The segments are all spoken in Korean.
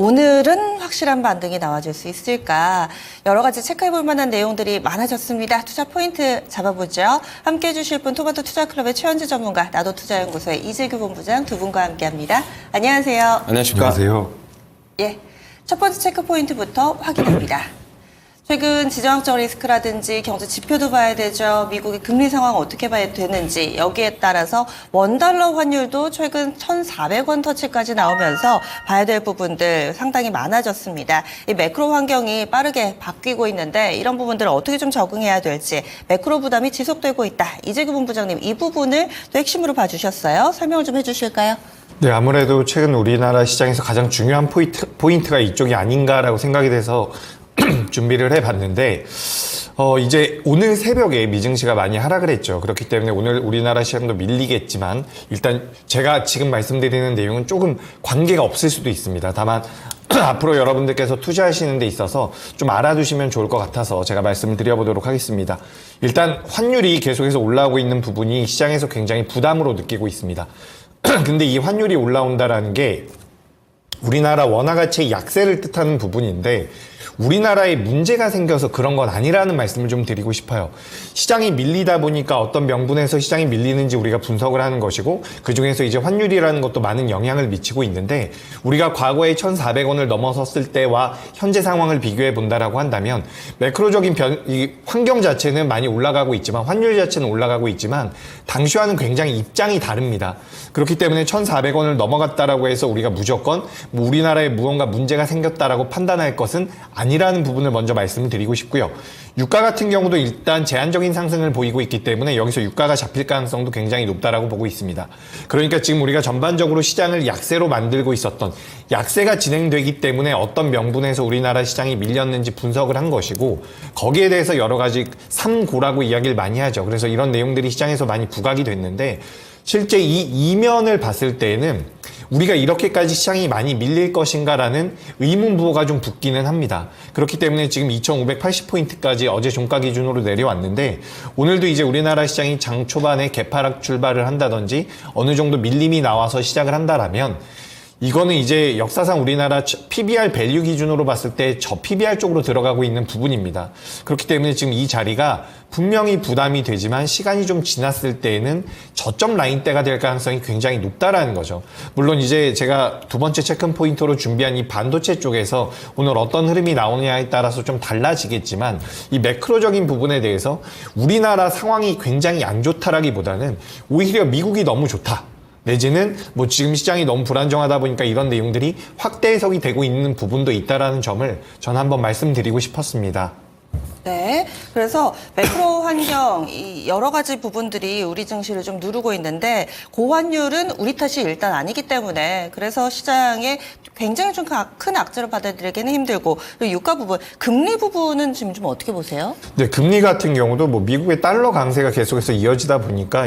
오늘은 확실한 반등이 나와줄 수 있을까? 여러 가지 체크해볼 만한 내용들이 많아졌습니다. 투자 포인트 잡아보죠. 함께해 주실 분 토마토 투자클럽의 최현주 전문가, 나도 투자연구소의 이재규 본부장 두 분과 함께합니다. 안녕하세요. 안녕하십니까. 안녕하세요. 예, 첫 번째 체크 포인트부터 확인합니다. 최근 지정학적 리스크라든지 경제 지표도 봐야 되죠. 미국의 금리 상황 어떻게 봐야 되는지 여기에 따라서 원달러 환율도 최근 1,400원 터치까지 나오면서 봐야 될 부분들 상당히 많아졌습니다. 이 매크로 환경이 빠르게 바뀌고 있는데 이런 부분들을 어떻게 좀 적응해야 될지 매크로 부담이 지속되고 있다. 이재규 본부장님 이 부분을 또 핵심으로 봐주셨어요. 설명을 좀 해주실까요? 네, 아무래도 최근 우리나라 시장에서 가장 중요한 포인트가 이쪽이 아닌가라고 생각이 돼서 준비를 해봤는데 이제 오늘 새벽에 미증시가 많이 하락을 했죠. 그렇기 때문에 오늘 우리나라 시장도 밀리겠지만 일단 제가 지금 말씀드리는 내용은 조금 관계가 없을 수도 있습니다. 다만 앞으로 여러분들께서 투자하시는 데 있어서 좀 알아두시면 좋을 것 같아서 제가 말씀을 드려보도록 하겠습니다. 일단 환율이 계속해서 올라오고 있는 부분이 시장에서 굉장히 부담으로 느끼고 있습니다. 근데 이 환율이 올라온다라는 게 우리나라 원화 가치의 약세를 뜻하는 부분인데 우리나라에 문제가 생겨서 그런 건 아니라는 말씀을 좀 드리고 싶어요. 시장이 밀리다 보니까 어떤 명분에서 시장이 밀리는지 우리가 분석을 하는 것이고 그중에서 이제 환율이라는 것도 많은 영향을 미치고 있는데 우리가 과거에 1,400원을 넘어섰을 때와 현재 상황을 비교해 본다라고 한다면 매크로적인 이 환경 자체는 많이 올라가고 있지만 환율 자체는 올라가고 있지만 당시와는 굉장히 입장이 다릅니다. 그렇기 때문에 1,400원을 넘어갔다라고 해서 우리가 무조건 우리나라에 무언가 문제가 생겼다라고 판단할 것은 아니라는 부분을 먼저 말씀을 드리고 싶고요. 유가 같은 경우도 일단 제한적인 상승을 보이고 있기 때문에 여기서 유가가 잡힐 가능성도 굉장히 높다라고 보고 있습니다. 그러니까 지금 우리가 전반적으로 시장을 약세로 만들고 있었던 약세가 진행되기 때문에 어떤 명분에서 우리나라 시장이 밀렸는지 분석을 한 것이고 거기에 대해서 여러 가지 삼고라고 이야기를 많이 하죠. 그래서 이런 내용들이 시장에서 많이 부각이 됐는데 실제 이 이면을 봤을 때에는 우리가 이렇게까지 시장이 많이 밀릴 것인가라는 의문부호가 좀 붙기는 합니다. 그렇기 때문에 지금 2,580포인트까지 어제 종가 기준으로 내려왔는데 오늘도 이제 우리나라 시장이 장 초반에 개파락 출발을 한다든지 어느 정도 밀림이 나와서 시작을 한다라면 이거는 이제 역사상 우리나라 PBR 밸류 기준으로 봤을 때 저 PBR 쪽으로 들어가고 있는 부분입니다. 그렇기 때문에 지금 이 자리가 분명히 부담이 되지만 시간이 좀 지났을 때에는 저점 라인대가 될 가능성이 굉장히 높다라는 거죠. 물론 이제 제가 두 번째 체크 포인트로 준비한 이 반도체 쪽에서 오늘 어떤 흐름이 나오느냐에 따라서 좀 달라지겠지만 이 매크로적인 부분에 대해서 우리나라 상황이 굉장히 안 좋다라기보다는 오히려 미국이 너무 좋다. 내지는 뭐 지금 시장이 너무 불안정하다 보니까 이런 내용들이 확대 해석이 되고 있는 부분도 있다라는 점을 전 한번 말씀드리고 싶었습니다. 네, 그래서 매크로 환경 이 여러 가지 부분들이 우리 증시를 좀 누르고 있는데 고환율은 우리 탓이 일단 아니기 때문에 그래서 시장에 굉장히 좀 큰 악재를 받아들이기는 힘들고 그리고 유가 부분, 금리 부분은 지금 좀 어떻게 보세요? 네, 금리 같은 경우도 뭐 미국의 달러 강세가 계속해서 이어지다 보니까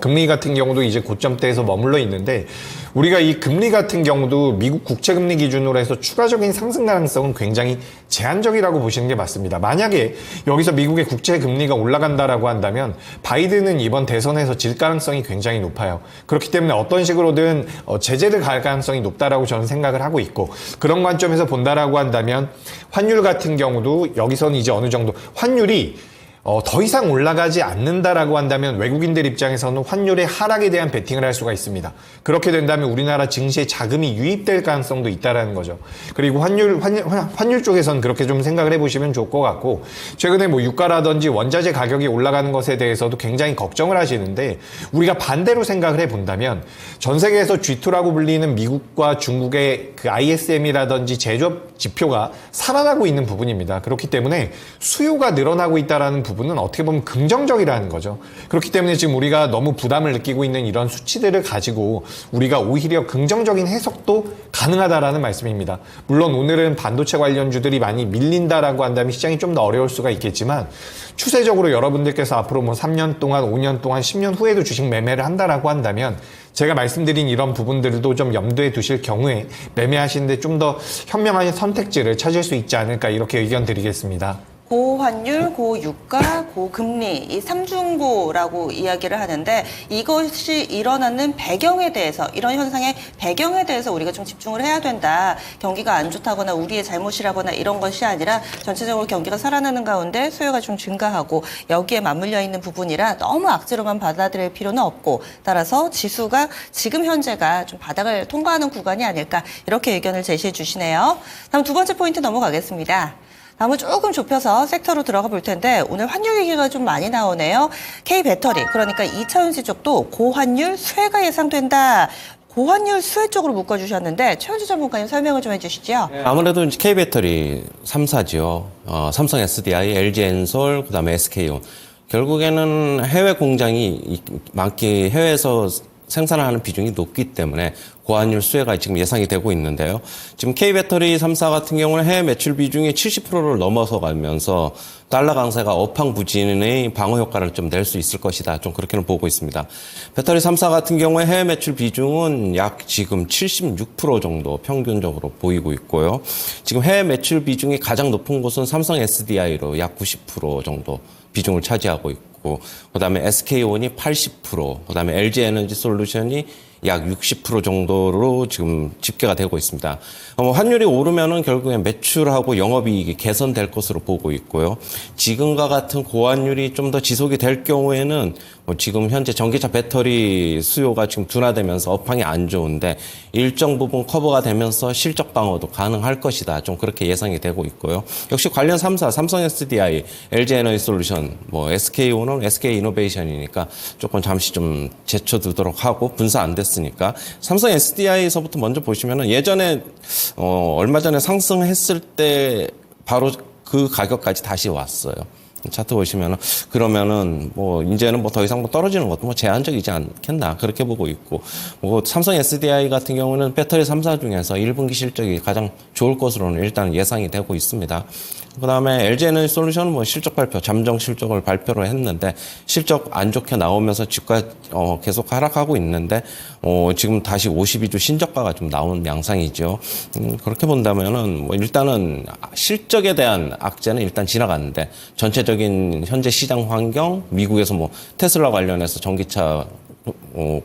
금리 같은 경우도 이제 고점대에서 머물러 있는데 우리가 이 금리 같은 경우도 미국 국채금리 기준으로 해서 추가적인 상승 가능성은 굉장히 제한적이라고 보시는 게 맞습니다. 만약에 여기서 미국의 국채금리가 올라간다라고 한다면 바이든은 이번 대선에서 질 가능성이 굉장히 높아요. 그렇기 때문에 어떤 식으로든 제재를 가할 가능성이 높다라고 저는 생각을 하고 있고 그런 관점에서 본다라고 한다면 환율 같은 경우도 여기서는 이제 어느 정도 환율이 더 이상 올라가지 않는다라고 한다면 외국인들 입장에서는 환율의 하락에 대한 베팅을 할 수가 있습니다. 그렇게 된다면 우리나라 증시에 자금이 유입될 가능성도 있다라는 거죠. 그리고 환율 쪽에서는 그렇게 좀 생각을 해보시면 좋을 것 같고 최근에 뭐 유가라든지 원자재 가격이 올라가는 것에 대해서도 굉장히 걱정을 하시는데 우리가 반대로 생각을 해본다면 전 세계에서 G2라고 불리는 미국과 중국의 그 ISM이라든지 제조업 지표가 살아나고 있는 부분입니다. 그렇기 때문에 수요가 늘어나고 있다라는 부분은 어떻게 보면 긍정적이라는 거죠. 그렇기 때문에 지금 우리가 너무 부담을 느끼고 있는 이런 수치들을 가지고 우리가 오히려 긍정적인 해석도 가능하다라는 말씀입니다. 물론 오늘은 반도체 관련주들이 많이 밀린다라고 한다면 시장이 좀 더 어려울 수가 있겠지만 추세적으로 여러분들께서 앞으로 뭐 3년 동안, 5년 동안, 10년 후에도 주식 매매를 한다라고 한다면 제가 말씀드린 이런 부분들도 좀 염두에 두실 경우에 매매하시는데 좀 더 현명한 선택지를 찾을 수 있지 않을까 이렇게 의견 드리겠습니다. 고환율, 고유가, 고금리 이 삼중고라고 이야기를 하는데 이것이 일어나는 배경에 대해서 이런 현상의 배경에 대해서 우리가 좀 집중을 해야 된다. 경기가 안 좋다거나 우리의 잘못이라거나 이런 것이 아니라 전체적으로 경기가 살아나는 가운데 수요가 좀 증가하고 여기에 맞물려 있는 부분이라 너무 악재로만 받아들일 필요는 없고 따라서 지수가 지금 현재가 좀 바닥을 통과하는 구간이 아닐까 이렇게 의견을 제시해 주시네요. 다음 두 번째 포인트 넘어가겠습니다. 다음은 조금 좁혀서 섹터로 들어가 볼 텐데 오늘 환율 얘기가 좀 많이 나오네요. K배터리 그러니까 2차전지 쪽도 고환율 수혜가 예상된다. 고환율 수혜 쪽으로 묶어주셨는데 최현주 전문가님 설명을 좀 해주시죠. 아무래도 이제 K배터리 3사죠. 삼성 SDI, LG엔솔, 그다음에 SK온. 결국에는 해외 공장이 많게 해외에서 생산하는 비중이 높기 때문에 고환율 수혜가 지금 예상이 되고 있는데요. 지금 K배터리 3사 같은 경우는 해외 매출 비중이 70%를 넘어서 가면서 달러 강세가 업황부진의 방어 효과를 좀 낼 수 있을 것이다. 좀 그렇게는 보고 있습니다. 배터리 3사 같은 경우에 해외 매출 비중은 약 지금 76% 정도 평균적으로 보이고 있고요. 지금 해외 매출 비중이 가장 높은 곳은 삼성 SDI로 약 90% 정도 비중을 차지하고 있고 그다음에 SK온이 80%, 그다음에 LG에너지솔루션이 약 60% 정도로 지금 집계가 되고 있습니다. 환율이 오르면은 결국엔 매출하고 영업이익이 개선될 것으로 보고 있고요. 지금과 같은 고환율이 좀 더 지속이 될 경우에는 지금 현재 전기차 배터리 수요가 지금 둔화되면서 업황이 안 좋은데 일정 부분 커버가 되면서 실적 방어도 가능할 것이다. 좀 그렇게 예상이 되고 있고요. 역시 관련 3사, 삼성 SDI, LG에너지솔루션, SK온은 SK이노베이션이니까 조금 잠시 좀 제쳐두도록 하고 분사 안 됐으니까 삼성 SDI에서부터 먼저 보시면은 예전에 얼마 전에 상승했을 때 바로 그 가격까지 다시 왔어요. 차트 보시면은 그러면은 이제는 더 이상 떨어지는 것도 제한적이지 않겠나 그렇게 보고 있고 삼성 SDI 같은 경우는 배터리 3사 중에서 1분기 실적이 가장 좋을 것으로는 일단 예상이 되고 있습니다. 그다음에 LG에너지솔루션은 실적 발표, 잠정 실적을 발표를 했는데 실적 안 좋게 나오면서 주가 계속 하락하고 있는데 지금 다시 52주 신저가가 좀 나온 양상이죠. 그렇게 본다면은 일단은 실적에 대한 악재는 일단 지나갔는데 전체적인 현재 시장 환경, 미국에서 테슬라 관련해서 전기차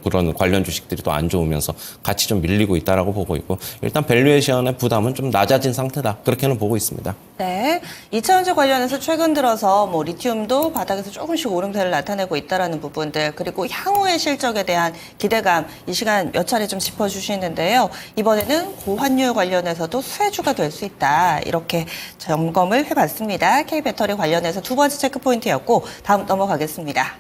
그런 관련 주식들이 또 안 좋으면서 같이 좀 밀리고 있다라고 보고 있고 일단 밸류에이션의 부담은 좀 낮아진 상태다 그렇게는 보고 있습니다. 네, 2차전지 관련해서 최근 들어서 리튬도 바닥에서 조금씩 오름세를 나타내고 있다라는 부분들 그리고 향후의 실적에 대한 기대감 이 시간 몇 차례 좀 짚어주시는데요. 이번에는 고환율 관련해서도 수혜주가 될 수 있다 이렇게 점검을 해봤습니다. K배터리 관련해서 두 번째 체크 포인트였고 다음 넘어가겠습니다.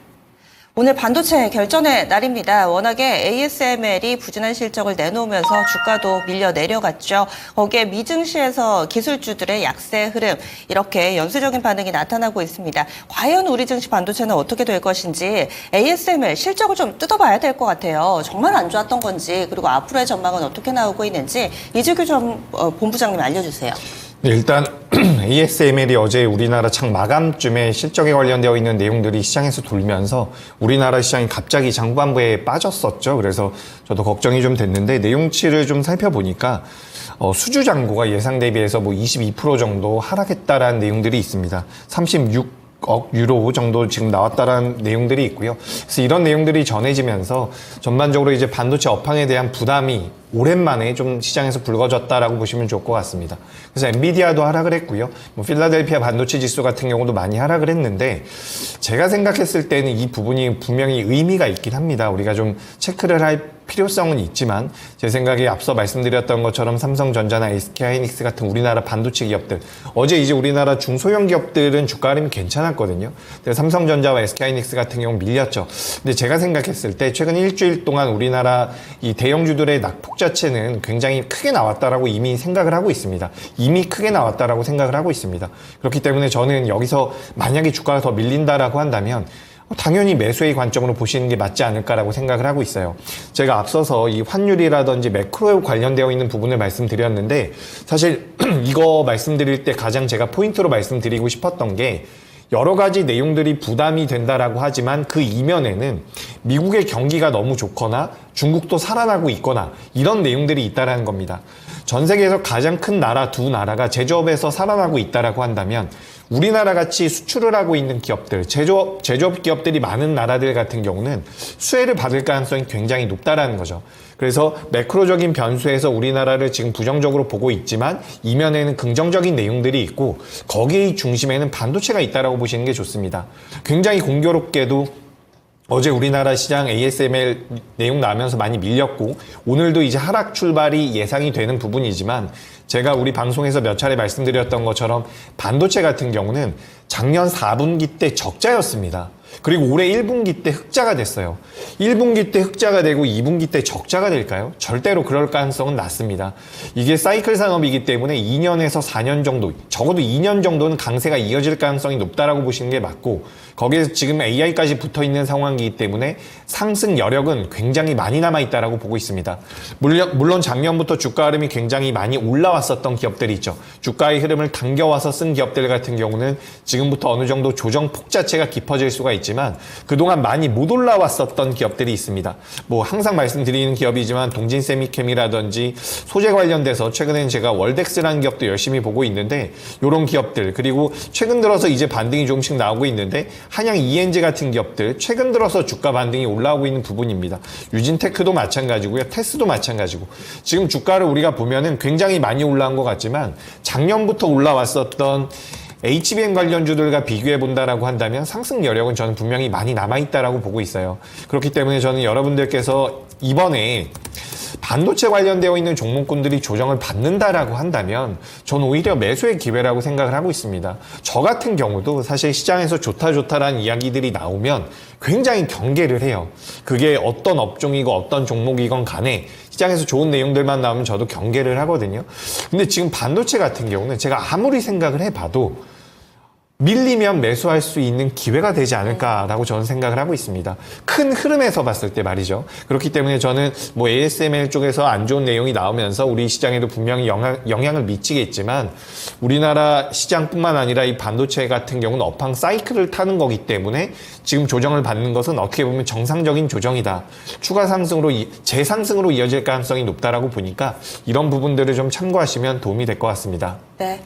오늘 반도체 결전의 날입니다. 워낙에 ASML이 부진한 실적을 내놓으면서 주가도 밀려 내려갔죠. 거기에 미증시에서 기술주들의 약세 흐름 이렇게 연쇄적인 반응이 나타나고 있습니다. 과연 우리 증시 반도체는 어떻게 될 것인지 ASML 실적을 좀 뜯어봐야 될 것 같아요. 정말 안 좋았던 건지 그리고 앞으로의 전망은 어떻게 나오고 있는지 이주규 본부장님 알려주세요. 네, 일단 ASML이 어제 우리나라 장 마감쯤에 실적에 관련되어 있는 내용들이 시장에서 돌면서 우리나라 시장이 갑자기 장반부에 빠졌었죠. 그래서 저도 걱정이 좀 됐는데 내용치를 좀 살펴보니까 수주 잔고가 예상 대비해서 22% 정도 하락했다라는 내용들이 있습니다. 36억 유로 정도 지금 나왔다라는 내용들이 있고요. 그래서 이런 내용들이 전해지면서 전반적으로 이제 반도체 업황에 대한 부담이 오랜만에 좀 시장에서 불거졌다라고 보시면 좋을 것 같습니다. 그래서 엔비디아도 하락을 했고요. 필라델피아 반도체 지수 같은 경우도 많이 하락을 했는데 제가 생각했을 때는 이 부분이 분명히 의미가 있긴 합니다. 우리가 좀 체크를 할 필요성은 있지만 제 생각에 앞서 말씀드렸던 것처럼 삼성전자나 SK하이닉스 같은 우리나라 반도체 기업들 어제 이제 우리나라 중소형 기업들은 주가 흐름이 괜찮았거든요. 근데 삼성전자와 SK하이닉스 같은 경우 밀렸죠. 근데 제가 생각했을 때 최근 일주일 동안 우리나라 이 대형주들의 낙폭 자체는 굉장히 크게 나왔다라고 이미 생각을 하고 있습니다. 이미 크게 나왔다라고 생각을 하고 있습니다. 그렇기 때문에 저는 여기서 만약에 주가가 더 밀린다라고 한다면 당연히 매수의 관점으로 보시는 게 맞지 않을까라고 생각을 하고 있어요. 제가 앞서서 이 환율이라든지 매크로에 관련되어 있는 부분을 말씀드렸는데 사실 이거 말씀드릴 때 가장 제가 포인트로 말씀드리고 싶었던 게 여러 가지 내용들이 부담이 된다라고 하지만 그 이면에는 미국의 경기가 너무 좋거나 중국도 살아나고 있거나 이런 내용들이 있다라는 겁니다. 전 세계에서 가장 큰 나라 두 나라가 제조업에서 살아나고 있다라고 한다면 우리나라 같이 수출을 하고 있는 기업들, 제조업 기업들이 많은 나라들 같은 경우는 수혜를 받을 가능성이 굉장히 높다라는 거죠. 그래서 매크로적인 변수에서 우리나라를 지금 부정적으로 보고 있지만 이면에는 긍정적인 내용들이 있고 거기의 중심에는 반도체가 있다라고 보시는 게 좋습니다. 굉장히 공교롭게도 어제 우리나라 시장 ASML 내용 나오면서 많이 밀렸고 오늘도 이제 하락 출발이 예상이 되는 부분이지만 제가 우리 방송에서 몇 차례 말씀드렸던 것처럼 반도체 같은 경우는 작년 4분기 때 적자였습니다. 그리고 올해 1분기 때 흑자가 됐어요. 1분기 때 흑자가 되고 2분기 때 적자가 될까요? 절대로 그럴 가능성은 낮습니다. 이게 사이클 산업이기 때문에 2년에서 4년 정도, 적어도 2년 정도는 강세가 이어질 가능성이 높다라고 보시는 게 맞고 거기에서 지금 AI까지 붙어있는 상황이기 때문에 상승 여력은 굉장히 많이 남아있다라고 보고 있습니다. 물론 작년부터 주가 흐름이 굉장히 많이 올라왔었던 기업들이 있죠. 주가의 흐름을 당겨와서 쓴 기업들 같은 경우는 지금부터 어느 정도 조정 폭 자체가 깊어질 수가 있지만 그동안 많이 못 올라왔었던 기업들이 있습니다. 뭐 항상 말씀드리는 기업이지만 동진세미캠이라든지 소재 관련돼서 최근에는 제가 월덱스라는 기업도 열심히 보고 있는데 이런 기업들 그리고 최근 들어서 이제 반등이 조금씩 나오고 있는데 한양 ENG 같은 기업들 최근 들어서 주가 반등이 올라오고 있는 부분입니다. 유진테크도 마찬가지고요. 테스도 마찬가지고 지금 주가를 우리가 보면은 굉장히 많이 올라온 것 같지만 작년부터 올라왔었던 HBM 관련주들과 비교해 본다라고 한다면 상승 여력은 저는 분명히 많이 남아있다라고 보고 있어요. 그렇기 때문에 저는 여러분들께서 이번에 반도체 관련되어 있는 종목군들이 조정을 받는다라고 한다면 저는 오히려 매수의 기회라고 생각을 하고 있습니다. 저 같은 경우도 사실 시장에서 좋다라는 이야기들이 나오면 굉장히 경계를 해요. 그게 어떤 업종이고 어떤 종목이건 간에 시장에서 좋은 내용들만 나오면 저도 경계를 하거든요. 근데 지금 반도체 같은 경우는 제가 아무리 생각을 해봐도 밀리면 매수할 수 있는 기회가 되지 않을까라고 저는 생각을 하고 있습니다. 큰 흐름에서 봤을 때 말이죠. 그렇기 때문에 저는 뭐 ASML 쪽에서 안 좋은 내용이 나오면서 우리 시장에도 분명히 영향을 미치겠지만 우리나라 시장뿐만 아니라 이 반도체 같은 경우는 업황 사이클을 타는 거기 때문에 지금 조정을 받는 것은 어떻게 보면 정상적인 조정이다. 추가 상승으로 재상승으로 이어질 가능성이 높다라고 보니까 이런 부분들을 좀 참고하시면 도움이 될 것 같습니다. 네.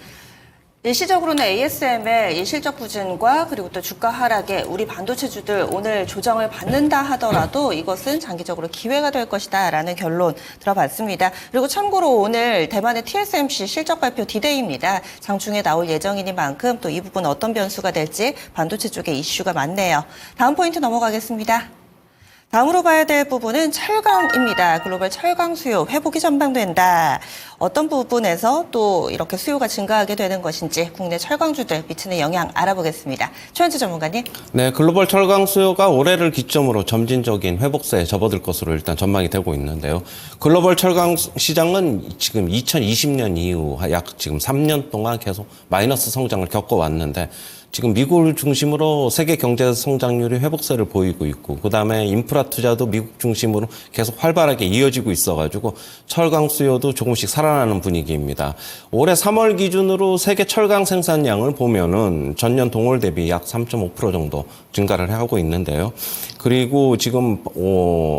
일시적으로는 ASML 일실적 부진과 그리고 또 주가 하락에 우리 반도체주들 오늘 조정을 받는다 하더라도 이것은 장기적으로 기회가 될 것이다 라는 결론 들어봤습니다. 그리고 참고로 오늘 대만의 TSMC 실적 발표 디데이입니다. 장중에 나올 예정이니만큼 또 이 부분 어떤 변수가 될지 반도체 쪽에 이슈가 많네요. 다음 포인트 넘어가겠습니다. 다음으로 봐야 될 부분은 철강입니다. 글로벌 철강 수요 회복이 전망된다. 어떤 부분에서 또 이렇게 수요가 증가하게 되는 것인지 국내 철강주들 미치는 영향 알아보겠습니다. 최현주 전문가님. 네, 글로벌 철강 수요가 올해를 기점으로 점진적인 회복세에 접어들 것으로 일단 전망이 되고 있는데요. 글로벌 철강 시장은 지금 2020년 이후 약 지금 3년 동안 계속 마이너스 성장을 겪어왔는데 지금 미국을 중심으로 세계 경제 성장률이 회복세를 보이고 있고 그다음에 인프라 투자도 미국 중심으로 계속 활발하게 이어지고 있어가지고 철강 수요도 조금씩 살아나는 분위기입니다. 올해 3월 기준으로 세계 철강 생산량을 보면은 전년 동월 대비 약 3.5% 정도 증가를 하고 있는데요. 그리고 지금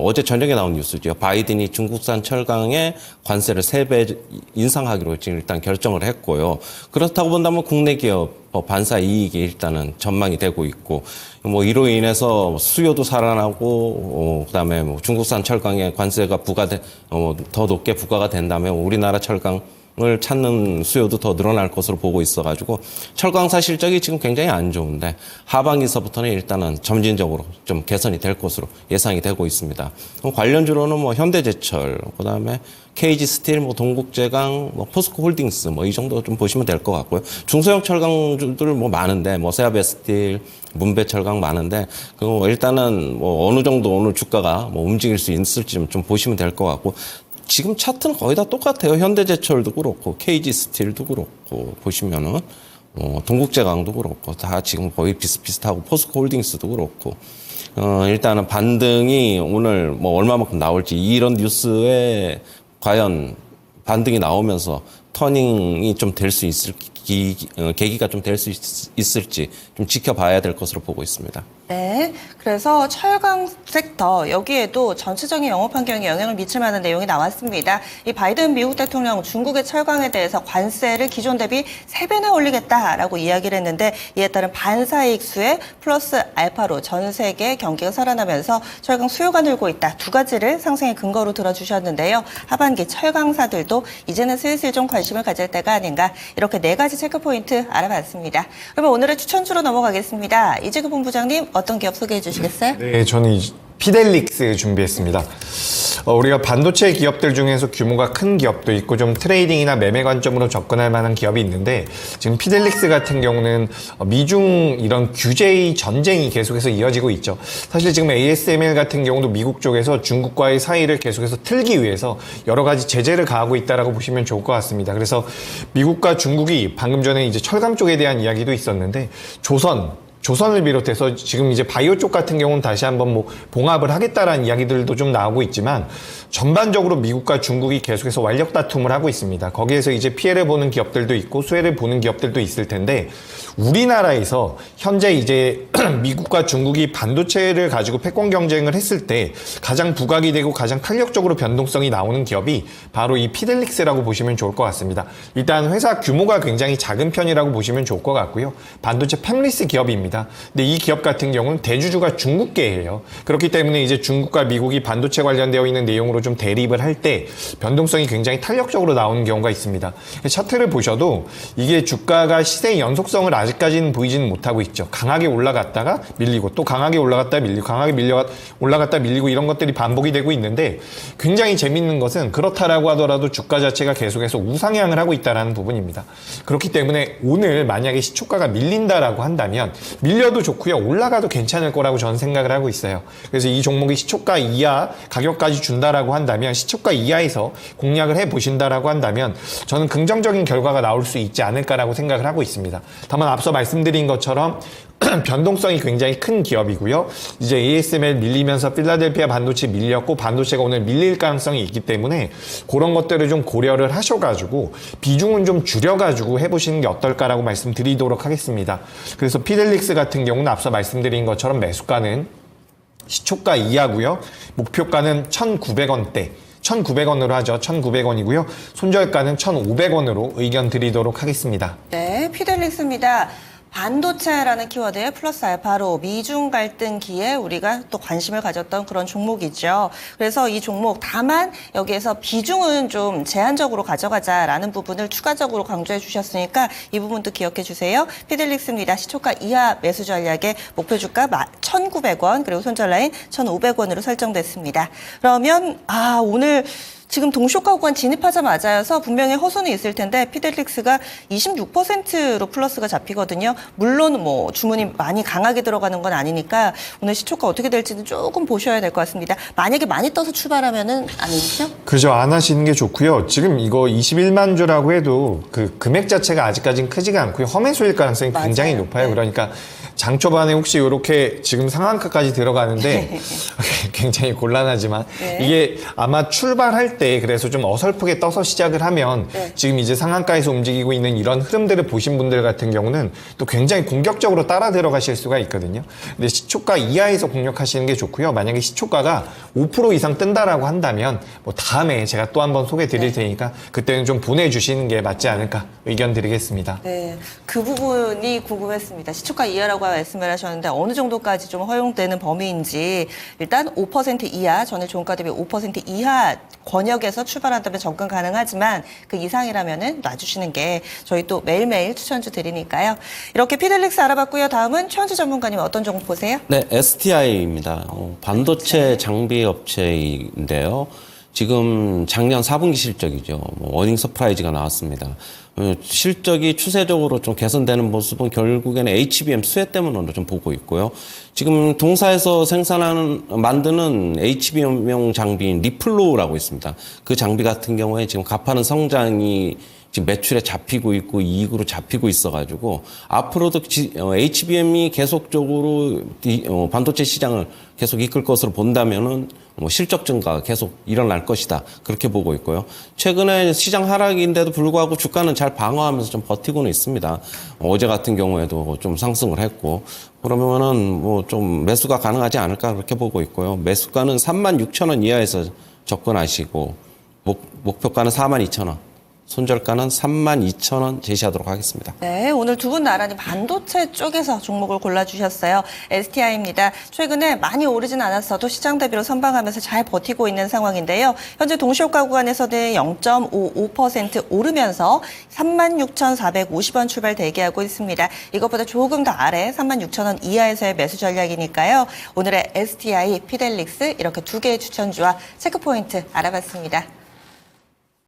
어제 저녁에 나온 뉴스죠. 바이든이 중국산 철강에 관세를 3배 인상하기로 지금 일단 결정을 했고요. 그렇다고 본다면 국내 기업 반사 이익이 일단은 전망이 되고 있고 뭐 이로 인해서 수요도 살아나고 그다음에 뭐 중국산 철강에 관세가 더 높게 부과가 된다면 우리나라 철강을 찾는 수요도 더 늘어날 것으로 보고 있어가지고 철강사 실적이 지금 굉장히 안 좋은데 하반기서부터는 일단은 점진적으로 좀 개선이 될 것으로 예상이 되고 있습니다. 관련주로는 뭐 현대제철, 그다음에 KG스틸, 뭐 동국제강, 뭐 포스코홀딩스 뭐 이 정도 좀 보시면 될 것 같고요. 중소형 철강주들 뭐 많은데 뭐 세아베스틸, 문배철강 많은데 일단은 뭐 어느 정도 오늘 주가가 뭐 움직일 수 있을지 좀 보시면 될 것 같고. 지금 차트는 거의 다 똑같아요. 현대제철도 그렇고 KG스틸도 그렇고 보시면은 동국제강도 그렇고 다 지금 거의 비슷비슷하고 포스코홀딩스도 그렇고 일단은 반등이 오늘 뭐 얼마만큼 나올지 이런 뉴스에 과연 반등이 나오면서 터닝이 좀 될 수 있을 계기가 좀 될 수 있을지 좀 지켜봐야 될 것으로 보고 있습니다. 네, 그래서 철강 섹터 여기에도 전체적인 영업 환경에 영향을 미칠 만한 내용이 나왔습니다. 이 바이든 미국 대통령 중국의 철강에 대해서 관세를 기존 대비 3배나 올리겠다라고 이야기를 했는데 이에 따른 반사이익 수에 플러스 알파로 전 세계 경기가 살아나면서 철강 수요가 늘고 있다. 두 가지를 상승의 근거로 들어주셨는데요. 하반기 철강사들도 이제는 슬슬 좀 관심을 가질 때가 아닌가 이렇게 4가지 체크 포인트 알아봤습니다. 그러면 오늘의 추천주로 넘어가겠습니다. 이재규 본부장님 어떤 기업 소개해 주시겠어요? 네, 저는 피델릭스 준비했습니다. 우리가 반도체 기업들 중에서 규모가 큰 기업도 있고 좀 트레이딩이나 매매 관점으로 접근할 만한 기업이 있는데 지금 피델릭스 같은 경우는 미중 이런 규제 전쟁이 계속해서 이어지고 있죠. 사실 지금 ASML 같은 경우도 미국 쪽에서 중국과의 사이를 계속해서 틀기 위해서 여러 가지 제재를 가하고 있다라고 보시면 좋을 것 같습니다. 그래서 미국과 중국이 방금 전에 이제 철강 쪽에 대한 이야기도 있었는데 조선을 비롯해서 지금 이제 바이오 쪽 같은 경우는 다시 한번 뭐 봉합을 하겠다라는 이야기들도 좀 나오고 있지만 전반적으로 미국과 중국이 계속해서 완력 다툼을 하고 있습니다. 거기에서 이제 피해를 보는 기업들도 있고 수혜를 보는 기업들도 있을 텐데 우리나라에서 현재 이제 미국과 중국이 반도체를 가지고 패권 경쟁을 했을 때 가장 부각이 되고 가장 탄력적으로 변동성이 나오는 기업이 바로 이 피델릭스라고 보시면 좋을 것 같습니다. 일단 회사 규모가 굉장히 작은 편이라고 보시면 좋을 것 같고요. 반도체 팹리스 기업입니다. 근데 이 기업 같은 경우는 대주주가 중국계예요. 그렇기 때문에 이제 중국과 미국이 반도체 관련되어 있는 내용으로 좀 대립을 할 때 변동성이 굉장히 탄력적으로 나오는 경우가 있습니다. 차트를 보셔도 이게 주가가 시세의 연속성을 아직까지는 보이지는 못하고 있죠. 강하게 올라갔다가 밀리고 또 강하게 올라갔다 밀리고 강하게 올라갔다 밀리고 이런 것들이 반복이 되고 있는데 굉장히 재밌는 것은 그렇다라고 하더라도 주가 자체가 계속해서 우상향을 하고 있다는 부분입니다. 그렇기 때문에 오늘 만약에 시초가가 밀린다라고 한다면 밀려도 좋고요. 올라가도 괜찮을 거라고 저는 생각을 하고 있어요. 그래서 이 종목이 시초가 이하 가격까지 준다라고 한다면 시초가 이하에서 공략을 해보신다라고 한다면 저는 긍정적인 결과가 나올 수 있지 않을까라고 생각을 하고 있습니다. 다만 앞서 말씀드린 것처럼 변동성이 굉장히 큰 기업이고요. 이제 ASML 밀리면서 필라델피아 반도체 밀렸고 반도체가 오늘 밀릴 가능성이 있기 때문에 그런 것들을 좀 고려를 하셔가지고 비중은 좀 줄여가지고 해보시는 게 어떨까라고 말씀드리도록 하겠습니다. 그래서 피델릭스 같은 경우는 앞서 말씀드린 것처럼 매수가는 시초가 이하고요. 목표가는 1,900원대. 1,900원으로 하죠. 1,900원이고요. 손절가는 1,500원으로 의견 드리도록 하겠습니다. 네, 피델릭스입니다. 반도체라는 키워드에 플러스 알파로 미중 갈등기에 우리가 또 관심을 가졌던 그런 종목이죠. 그래서 이 종목 다만 여기에서 비중은 좀 제한적으로 가져가자라는 부분을 추가적으로 강조해 주셨으니까 이 부분도 기억해 주세요. 피델릭스입니다. 시초가 이하 매수 전략의 목표 주가 1,900원 그리고 손절 라인 1,500원으로 설정됐습니다. 그러면 오늘 지금 동쇼가 구간 진입하자마자여서 분명히 허손이 있을 텐데 피델릭스가 26%로 플러스가 잡히거든요. 물론 뭐 주문이 많이 강하게 들어가는 건 아니니까 오늘 시초가 어떻게 될지는 조금 보셔야 될 것 같습니다. 만약에 많이 떠서 출발하면은 아니죠? 그죠. 안 하시는 게 좋고요. 지금 이거 21만 주라고 해도 그 금액 자체가 아직까지는 크지가 않고요. 험해소일 가능성이 굉장히 맞아요. 높아요. 네. 그러니까 장 초반에 혹시 이렇게 지금 상한가까지 들어가는데 굉장히 곤란하지만 네. 이게 아마 출발할 때 그래서 좀 어설프게 떠서 시작을 하면 네. 지금 이제 상한가에서 움직이고 있는 이런 흐름들을 보신 분들 같은 경우는 또 굉장히 공격적으로 따라 들어가실 수가 있거든요. 근데 시초가 이하에서 공략하시는 게 좋고요. 만약에 시초가가 5% 이상 뜬다라고 한다면 뭐 다음에 제가 또 한번 소개 드릴 테니까 그때는 좀 보내주시는 게 맞지 않을까 의견 드리겠습니다. 네, 그 부분이 궁금했습니다. 시초가 이하라고 말씀을 하셨는데 어느 정도까지 좀 허용되는 범위인지 일단 5% 이하, 전일 종가 대비 5% 이하 권역에서 출발한다면 접근 가능하지만 그 이상이라면은 놔주시는 게 저희 또 매일매일 추천주 드리니까요. 이렇게 피델릭스 알아봤고요. 다음은 최원주 전문가님 어떤 종목 보세요? 네, STI입니다. 반도체 장비 업체인데요. 지금 작년 4분기 실적이죠. 어닝 서프라이즈가 나왔습니다. 실적이 추세적으로 좀 개선되는 모습은 결국에는 HBM 수혜 때문으로 좀 보고 있고요. 지금 동사에서 만드는 HBM용 장비인 리플로우라고 있습니다. 그 장비 같은 경우에 지금 가파른 성장이 지금 매출에 잡히고 있고 이익으로 잡히고 있어가지고 앞으로도 HBM이 계속적으로 반도체 시장을 계속 이끌 것으로 본다면은 뭐 실적 증가가 계속 일어날 것이다. 그렇게 보고 있고요. 최근에 시장 하락인데도 불구하고 주가는 잘 방어하면서 좀 버티고는 있습니다. 어제 같은 경우에도 좀 상승을 했고 그러면은 뭐 좀 매수가 가능하지 않을까 그렇게 보고 있고요. 매수가는 36,000원 이하에서 접근하시고 목표가는 42,000원. 손절가는 32,000원 제시하도록 하겠습니다. 네, 오늘 두 분 나란히 반도체 쪽에서 종목을 골라주셨어요. STI입니다. 최근에 많이 오르진 않았어도 시장 대비로 선방하면서 잘 버티고 있는 상황인데요. 현재 동시효과 구간에서는 0.55% 오르면서 36,450원 출발 대기하고 있습니다. 이것보다 조금 더 아래 36,000원 이하에서의 매수 전략이니까요. 오늘의 STI, 피델릭스 이렇게 두 개의 추천주와 체크포인트 알아봤습니다.